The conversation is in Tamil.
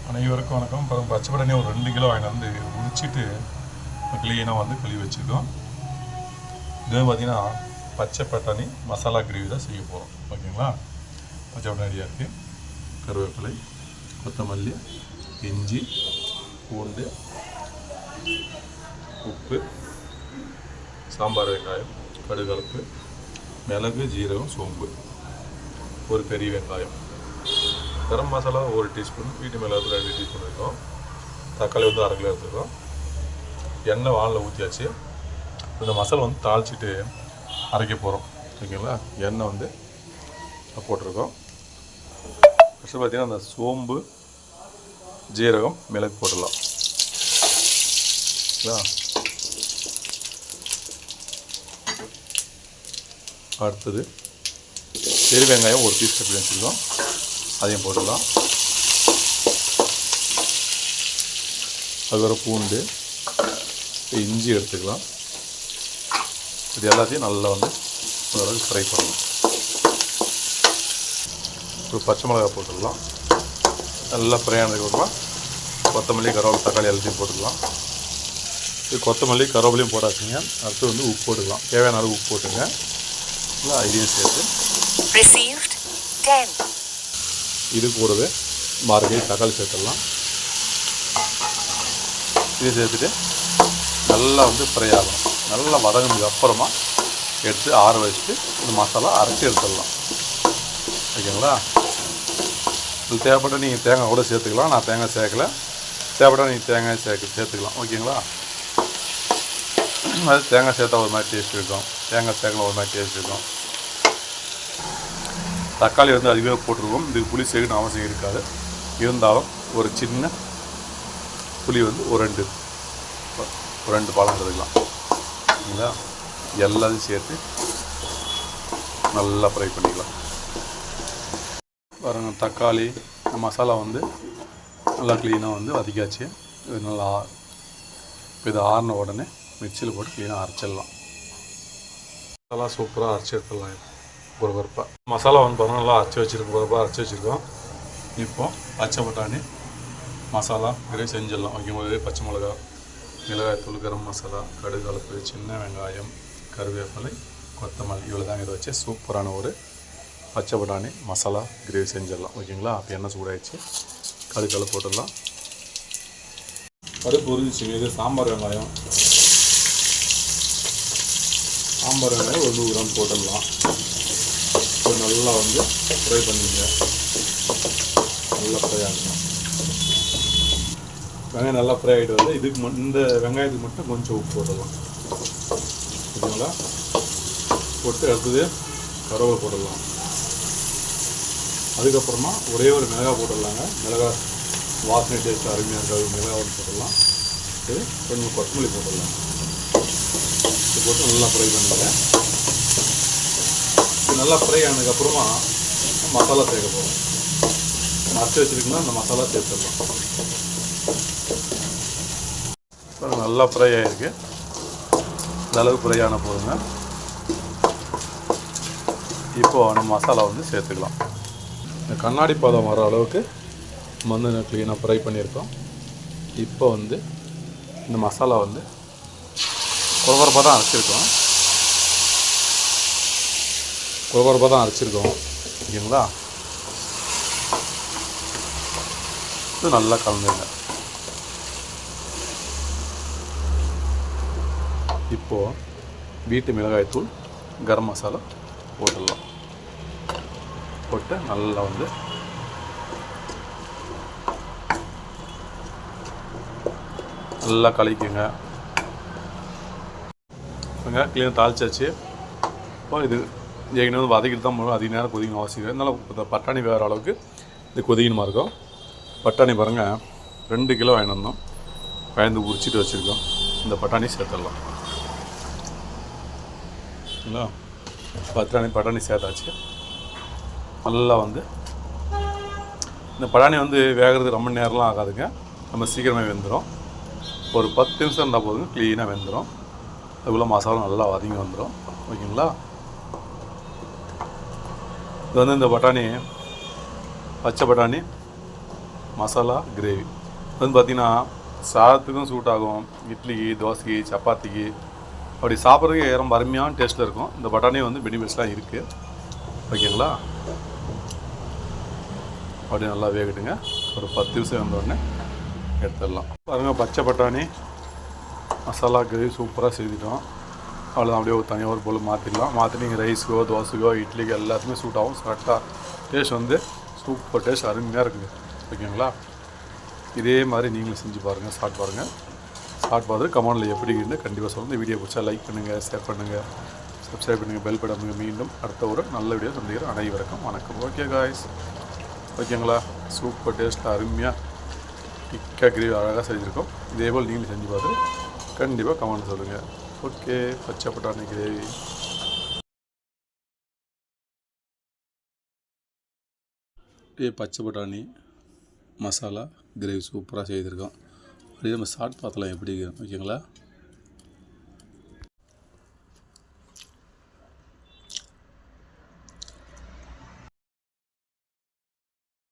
அனைவருக்கும் வணக்கம். இப்போ பச்சை பட்டாணி ஒரு 2 கிலோ வாங்கிட்டு வந்து உரிச்சிட்டு க்ளீனாக வந்து கழுவி வச்சுருக்கோம். இது பார்த்திங்கன்னா பச்சை பட்டாணி மசாலா கிரேவி தான் செய்ய போகிறோம். ஓகேங்களா? பச்சை பட்டாணி ரெடியாக இருக்குது. கருவேப்பிலை, கொத்தமல்லி, இஞ்சி, பூண்டு, உப்பு, சாம்பார் வெங்காயம், கடுகலப்பு, மிளகு, ஜீரகம், சோம்பு, ஒரு பெரிய வெங்காயம், கரம் மசாலா 1 டீஸ்பூன், வீட்டு மிளகு 2 டீஸ்பூன் இருக்கும், தக்காளி வந்து 1/2 கிலோ எடுத்துருக்கோம். எண்ணெய் வானில் ஊற்றியாச்சு. இந்த மசாலா வந்து தாளிச்சிட்டு அரைக்க போகிறோம். ஓகேங்களா? எண்ணெய் வந்து போட்டிருக்கோம். ஃபஸ்ட்டு பார்த்திங்கன்னா அந்த சோம்பு, ஜீரகம், மிளகு போட்டுடலாம். அடுத்தது பெரிய வெங்காயம் 1 பீஸ் கட்டி வச்சுருக்கோம், அதையும் போட்டுடலாம். அதுக்கப்புறம் பூண்டு, இஞ்சி எடுத்துக்கலாம். இது எல்லாத்தையும் நல்லா வந்து ஓரளவுக்கு ஃப்ரை பண்ணலாம். ஒரு பச்சை மிளகா போட்டுடலாம். நல்லா ஃப்ரை ஆனதுக்கப்புறமா கொத்தமல்லி, கருவேப்பிலை, தக்காளி எல்லாத்தையும் போட்டுக்கலாம். இது கொத்தமல்லி கருவேப்பிலையும் போட்டாச்சுங்க. அடுத்து வந்து உப்பு போட்டுக்கலாம். தேவையான அளவு உப்பு போட்டுங்க. இல்லை இதையும் சேர்த்து இது கூடவே மார்கழி தக்காளி சேர்த்துடலாம். இது சேர்த்துட்டு நல்லா வந்து ஃப்ரை ஆகணும். நல்லா வதங்கினதுக்கு அப்புறமா எடுத்து ஆற வச்சுட்டு இந்த மசாலா அரைச்சி எடுத்துடலாம். ஓகேங்களா? இது தேவைப்பட்ட நீங்கள் தேங்காய் கூட சேர்த்துக்கலாம். நான் தேங்காய் சேர்க்கலை. தேவைப்பட்ட நீங்கள் தேங்காய் சேர்த்துக்கலாம். ஓகேங்களா? அது தேங்காய் சேர்த்தா ஒரு மாதிரி டேஸ்ட் இருக்கும், தேங்காய் சேர்க்கலாம் ஒரு மாதிரி டேஸ்ட் இருக்கும். தக்காளி வந்து அதிகமாக போட்டிருக்கோம். இதுக்கு புளி சேர்க்கணும் அவசியம் இருக்காது. இருந்தாலும் ஒரு சின்ன புளி வந்து ஒரு ரெண்டு பழம் எடுத்துக்கலாம். சரிங்களா? எல்லாத்தையும் சேர்த்து நல்லா ஃப்ரை பண்ணிக்கலாம். பாருங்க, தக்காளி மசாலா வந்து நல்லா க்ளீனாக வந்து வதக்கியாச்சு. இது நல்லா இது ஆறின உடனே மிக்சியில் போட்டு க்ளீனாக அரைச்சிடலாம். நல்லா சூப்பராக அரைச்சி எடுத்துடலாம். குறகுறப்பாக மசாலா வந்து பாருங்கள் நல்லா அரைச்சி வச்சுருக்கோம். குறப்பாக அரைச்சி வச்சுருக்கோம். இப்போ பச்சை பட்டாணி மசாலா கிரேவி செஞ்சிடலாம். ஓகேங்களா? பச்சை மிளகா, மிளகாய்த்தூள், கரம் மசாலா, கடுகலப்பு, சின்ன வெங்காயம், கருவேப்பிலை, கொத்தமல்லி, இவ்வளோ தாங்க. இதை வச்சு சூப்பரான ஒரு பச்சை பட்டாணி மசாலா கிரேவி செஞ்சிடலாம். ஓகேங்களா? அப்போ எண்ணெய் சூடாகிடுச்சு. கடுகலை போட்டுடலாம். கடுகு உரிஞ்சிச்சு. இது சாம்பார் வெங்காயம் ஒரு 100 கிராம் போட்டுடலாம். நல்லா வந்து ஃப்ரை பண்ணிங்க. நல்லா ஃப்ரை ஆகணும். வெங்காயம் நல்லா ஃப்ரை ஆகிட்டு வந்து இந்த வெங்காயத்துக்கு மட்டும் கொஞ்சம் உப்பு போட்டுடலாம். ஓகேங்களா? போட்டு அடுத்தது கருவேப்பிலை போட்டுடலாம். அதுக்கப்புறமா ஒரே ஒரு மிளகாய் போட்டுடலாங்க. மிளகாய் வாசனை டேஸ்ட் அருமையாக இருக்காது. மிளகாய் போட்டுடலாம். இது கொஞ்சம் கொத்தமல்லி போட்டுடலாம். இது போட்டு நல்லா ஃப்ரை பண்ணுங்க. இது நல்லா ஃப்ரை ஆனதுக்கப்புறமா மசாலா சேர்க்க போகிறோம். அரைச்சி வச்சுருக்கோம்னா அந்த மசாலா சேர்த்துடலாம். நல்லா ஃப்ரை ஆகிருக்கு. இந்த அளவுக்கு ஃப்ரை ஆன போதுங்க. இப்போது நம்ம மசாலா வந்து சேர்த்துக்கலாம். இந்த கண்ணாடி பதம் வர அளவுக்கு நம்ம வந்து க்ளீனாக ஃப்ரை பண்ணியிருக்கோம். இப்போ வந்து இந்த மசாலா வந்து குறகுறப்பாக தான் அரைச்சிருக்கோம். ஓகேங்களா? இது நல்லா கலந்துங்க. இப்போது வீட்டு மிளகாய்த்தூள், கரம் மசாலா போட்டுடலாம். போட்டு நல்லா வந்து நல்லா கலக்கிங்க. க்ளீனாக தாளிச்சாச்சு. இப்போ இது ஏற்கனவே வந்து வதக்கிட்டு தான் போகணும். அதிக நேரம் கொதிக்கணும் அவசியம். இருந்தாலும் இந்த பட்டாணி வேறு அளவுக்கு இது கொதிக்கணுமா இருக்கும். பட்டாணி பாருங்கள், 2 கிலோ வாங்கிட்டு வந்தோம். வாங்கி உரிச்சிட்டு வச்சுருக்கோம். இந்த பட்டாணி சேர்த்துடலாம். சரிங்களா? பட்டாணி சேர்த்தாச்சு. நல்லா வந்து இந்த பட்டாணி வந்து வேகிறது ரொம்ப நேரம்லாம் ஆகாதுங்க. நம்ம சீக்கிரமாக வெந்துடும். ஒரு 10 நிமிஷம் இருந்தால் போதுங்க, க்ளீனாக வெந்துடும். அதுக்குள்ளே மசாலா நல்லா வதங்கி வந்துடும். ஓகேங்களா? இது வந்து இந்த பட்டாணி பச்சை பட்டாணி மசாலா கிரேவி வந்து பார்த்திங்கன்னா சாதத்துக்கும் சூட் ஆகும், இட்லிக்கு, தோசைக்கு, சப்பாத்திக்கு அப்படி சாப்பிட்றதுக்கு ரொம்ப அருமையான டேஸ்ட்டில் இருக்கும். இந்த பட்டாணியே வந்து பெனிஃபிட்ஸ்லாம் இருக்குது. ஓகேங்களா? அப்படி நல்லா வேகட்டுங்க. ஒரு 10 நிமிஷம் வந்தோடனே எடுத்துடலாம். பாருங்கள், பச்சை பட்டாணி மசாலா கிரேவி சூப்பராக செய்துட்டோம். அவ்வளோதான். அப்படியே ஒரு தனியாக ஒரு பொருள் மாற்றிடலாம். மாற்றி நீங்கள் ரைஸுக்கோ, தோசைக்கோ, இட்லிக்கோ எல்லாத்துக்குமே சூட் ஆகும். கரெக்டாக டேஸ்ட் வந்து சூப்பர் டேஸ்ட், அருமையாக இருக்குது. ஓகேங்களா? இதே மாதிரி நீங்களும் செஞ்சு பாருங்கள், சாப்பிட்டு பாருங்கள். சாப்பிட்டு பார்த்துட்டு கமெண்டில் எப்படின்னு கண்டிப்பாக சொல்லுங்கள். வீடியோ பிடிச்சா லைக் பண்ணுங்கள், ஷேர் பண்ணுங்கள், சப்ஸ்கிரைப் பண்ணுங்கள், பெல் பட்டன். மீண்டும் அடுத்த ஒரு நல்ல வீடியோ சந்திக்கிறேன். அனைவருக்கும் வணக்கம். ஓகே காய்ஸ், ஓகேங்களா? சூப்பர் டேஸ்ட், அருமையாக டிக்கா கிரேவி அழகாக செஞ்சுருக்கோம். இதேபோல் நீங்களும் செஞ்சு பார்த்துட்டு கண்டிப்பாக கமெண்ட் சொல்லுங்கள். ஓகே, பச்சை பட்டாணி கிரேவி. பச்சை பட்டாணி மசாலா கிரேவி சூப்பராக செய்திருக்கோம். அப்படியே நம்ம சாப்பிட்டு பார்த்தலாம் எப்படி. ஓகேங்களா?